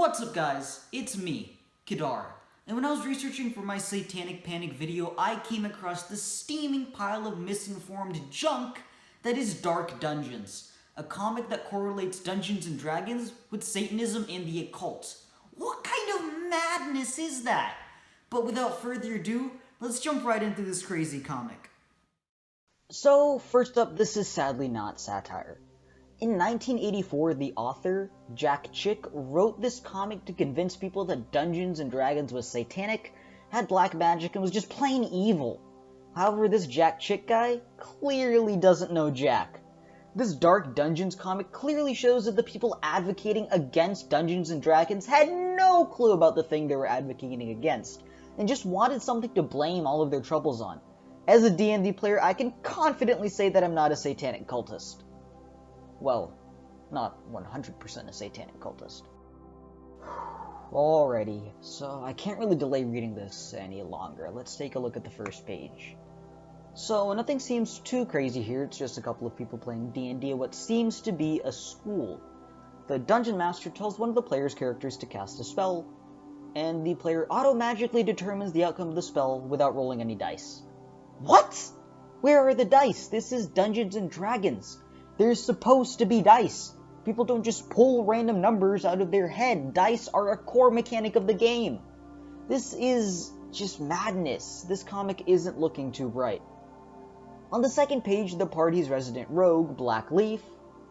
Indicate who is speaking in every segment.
Speaker 1: What's up guys, it's me, Kadar, and when I was researching for my Satanic Panic video, I came across the steaming pile of misinformed junk that is Dark Dungeons, a comic that correlates Dungeons and Dragons with Satanism and the occult. What kind of madness is that? But without further ado, let's jump right into this crazy comic.
Speaker 2: So, first up, this is sadly not satire. In 1984, the author, Jack Chick, wrote this comic to convince people that Dungeons and Dragons was satanic, had black magic, and was just plain evil. However, this Jack Chick guy clearly doesn't know Jack. This Dark Dungeons comic clearly shows that the people advocating against Dungeons and Dragons had no clue about the thing they were advocating against, and just wanted something to blame all of their troubles on. As a D&D player, I can confidently say that I'm not a satanic cultist. Well, not 100% a satanic cultist. Alrighty, so I can't really delay reading this any longer. Let's take a look at the first page. So, nothing seems too crazy here, it's just a couple of people playing D&D at what seems to be a school. The Dungeon Master tells one of the player's characters to cast a spell, and the player auto-magically determines the outcome of the spell without rolling any dice. What? Where are the dice? This is Dungeons and Dragons. There's supposed to be dice. People don't just pull random numbers out of their head. Dice are a core mechanic of the game. This is just madness. This comic isn't looking too bright. On the second page, the party's resident rogue, Black Leaf,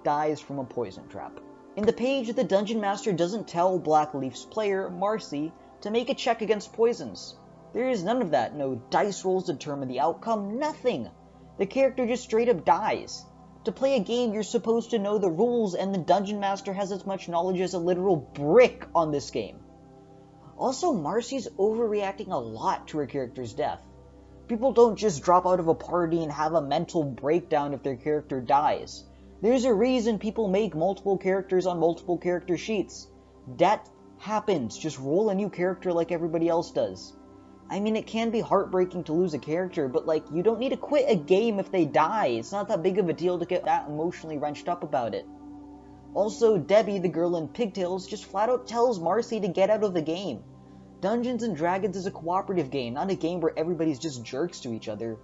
Speaker 2: dies from a poison trap. In the page, the Dungeon Master doesn't tell Black Leaf's player, Marcy, to make a check against poisons. There is none of that. No dice rolls determine the outcome, nothing. The character just straight up dies. To play a game, you're supposed to know the rules, and the Dungeon Master has as much knowledge as a literal brick on this game. Also, Marcy's overreacting a lot to her character's death. People don't just drop out of a party and have a mental breakdown if their character dies. There's a reason people make multiple characters on multiple character sheets. That happens. Just roll a new character like everybody else does. I mean, it can be heartbreaking to lose a character, but you don't need to quit a game if they die. It's not that big of a deal to get that emotionally wrenched up about it. Also, Debbie, the girl in pigtails, just flat out tells Marcy to get out of the game. Dungeons and Dragons is a cooperative game, not a game where everybody's just jerks to each other.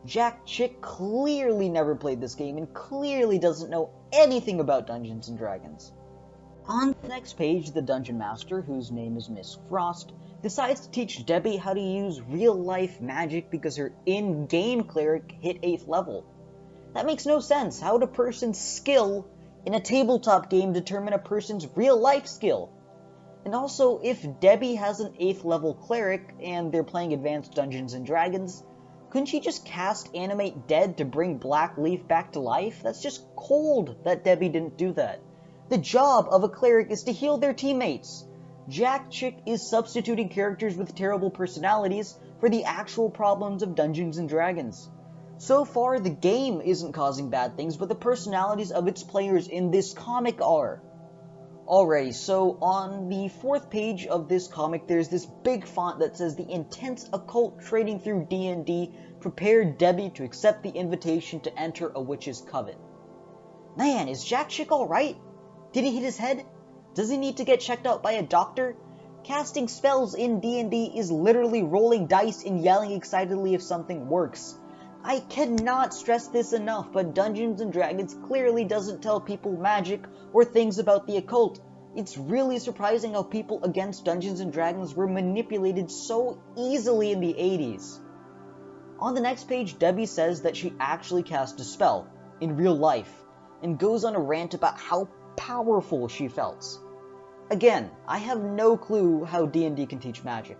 Speaker 2: Jack Chick clearly never played this game and clearly doesn't know anything about Dungeons and Dragons. On the next page, the Dungeon Master, whose name is Miss Frost, decides to teach Debbie how to use real-life magic because her in-game cleric hit 8th level. That makes no sense. How would a person's skill in a tabletop game determine a person's real-life skill? And also, if Debbie has an 8th level cleric and they're playing Advanced Dungeons and Dragons, couldn't she just cast Animate Dead to bring Black Leaf back to life? That's just cold that Debbie didn't do that. The job of a cleric is to heal their teammates. Jack Chick is substituting characters with terrible personalities for the actual problems of Dungeons and Dragons. So far, the game isn't causing bad things, but the personalities of its players in this comic are. Alrighty, so on the 4th page of this comic, there's this big font that says the intense occult trading through D&D prepared Debbie to accept the invitation to enter a witch's coven. Man, is Jack Chick alright? Did he hit his head? Does he need to get checked out by a doctor? Casting spells in D&D is literally rolling dice and yelling excitedly if something works. I cannot stress this enough, but Dungeons and Dragons clearly doesn't tell people magic or things about the occult. It's really surprising how people against Dungeons and Dragons were manipulated so easily in the 80s. On the next page, Debbie says that she actually cast a spell in real life and goes on a rant about how powerful she felt. Again, I have no clue how D&D can teach magic.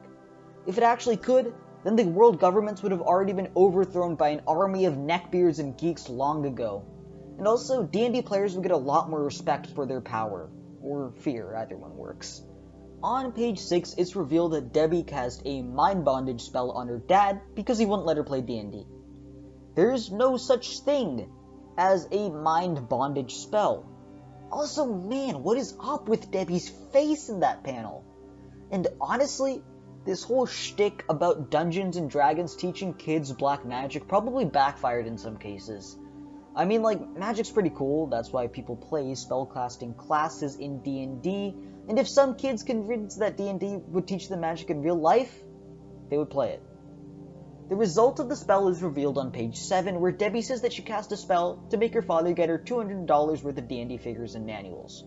Speaker 2: If it actually could, then the world governments would have already been overthrown by an army of neckbeards and geeks long ago. And also, D&D players would get a lot more respect for their power. Or fear, either one works. On page 6, it's revealed that Debbie cast a mind bondage spell on her dad because he wouldn't let her play D&D. There's no such thing as a mind bondage spell. Also, man, what is up with Debbie's face in that panel? And honestly, this whole shtick about Dungeons and Dragons teaching kids black magic probably backfired in some cases. I mean, magic's pretty cool, that's why people play spellcasting classes in D&D, And if some kids convinced that D&D would teach them magic in real life, they would play it. The result of the spell is revealed on page 7, where Debbie says that she cast a spell to make her father get her $200 worth of D&D figures and manuals.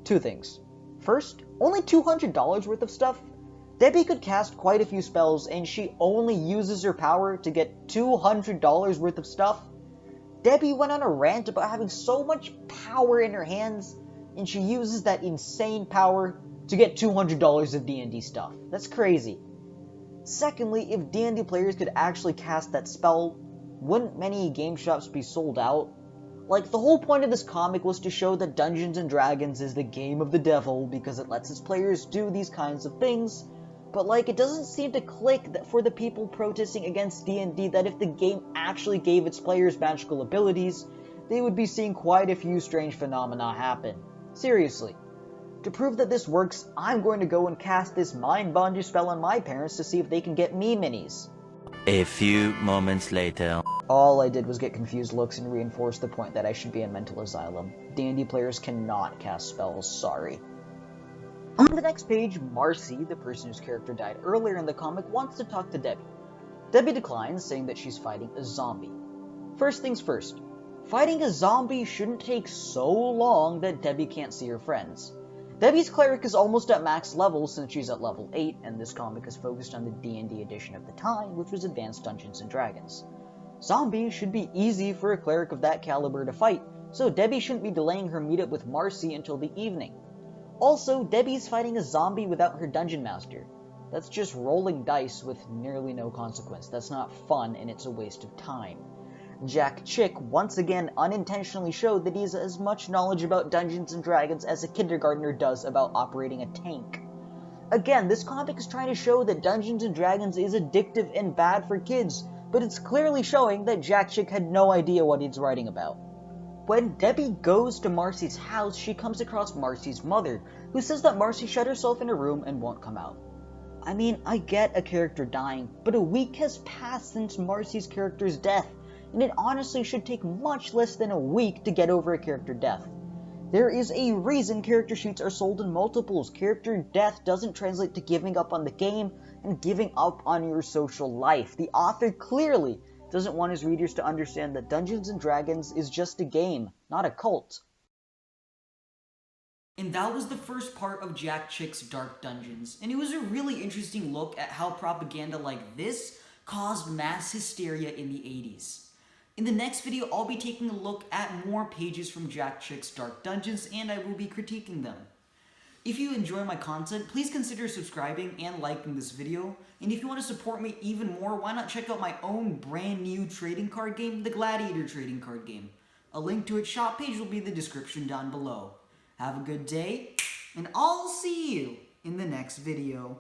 Speaker 2: Two things. First, only $200 worth of stuff? Debbie could cast quite a few spells, and she only uses her power to get $200 worth of stuff? Debbie went on a rant about having so much power in her hands, and she uses that insane power to get $200 of D&D stuff. That's crazy. Secondly, if D&D players could actually cast that spell, wouldn't many game shops be sold out? Like, the whole point of this comic was to show that Dungeons & Dragons is the game of the devil because it lets its players do these kinds of things, but like, it doesn't seem to click that for the people protesting against D&D that if the game actually gave its players magical abilities, they would be seeing quite a few strange phenomena happen. Seriously. To prove that this works, I'm going to go and cast this mind bondage spell on my parents to see if they can get me minis.
Speaker 3: A few moments later.
Speaker 2: All I did was get confused looks and reinforce the point that I should be in mental asylum. D&D players cannot cast spells, sorry. On the next page, Marcy, the person whose character died earlier in the comic, wants to talk to Debbie. Debbie declines, saying that she's fighting a zombie. First things first, fighting a zombie shouldn't take so long that Debbie can't see her friends. Debbie's cleric is almost at max level since she's at level 8, and this comic is focused on the D&D edition of the time, which was Advanced Dungeons & Dragons. Zombies should be easy for a cleric of that caliber to fight, so Debbie shouldn't be delaying her meetup with Marcy until the evening. Also, Debbie's fighting a zombie without her dungeon master. That's just rolling dice with nearly no consequence. That's not fun, and it's a waste of time. Jack Chick once again unintentionally showed that he has as much knowledge about Dungeons & Dragons as a kindergartner does about operating a tank. Again, this comic is trying to show that Dungeons & Dragons is addictive and bad for kids, but it's clearly showing that Jack Chick had no idea what he's writing about. When Debbie goes to Marcy's house, she comes across Marcy's mother, who says that Marcy shut herself in a room and won't come out. I mean, I get a character dying, but a week has passed since Marcy's character's death, and it honestly should take much less than a week to get over a character death. There is a reason character sheets are sold in multiples. Character death doesn't translate to giving up on the game and giving up on your social life. The author clearly doesn't want his readers to understand that Dungeons & Dragons is just a game, not a cult.
Speaker 1: And that was the first part of Jack Chick's Dark Dungeons, and it was a really interesting look at how propaganda like this caused mass hysteria in the 80s. In the next video, I'll be taking a look at more pages from Jack Chick's Dark Dungeons, and I will be critiquing them. If you enjoy my content, please consider subscribing and liking this video, and if you want to support me even more, why not check out my own brand new trading card game, the Gladiator trading card game. A link to its shop page will be in the description down below. Have a good day, and I'll see you in the next video.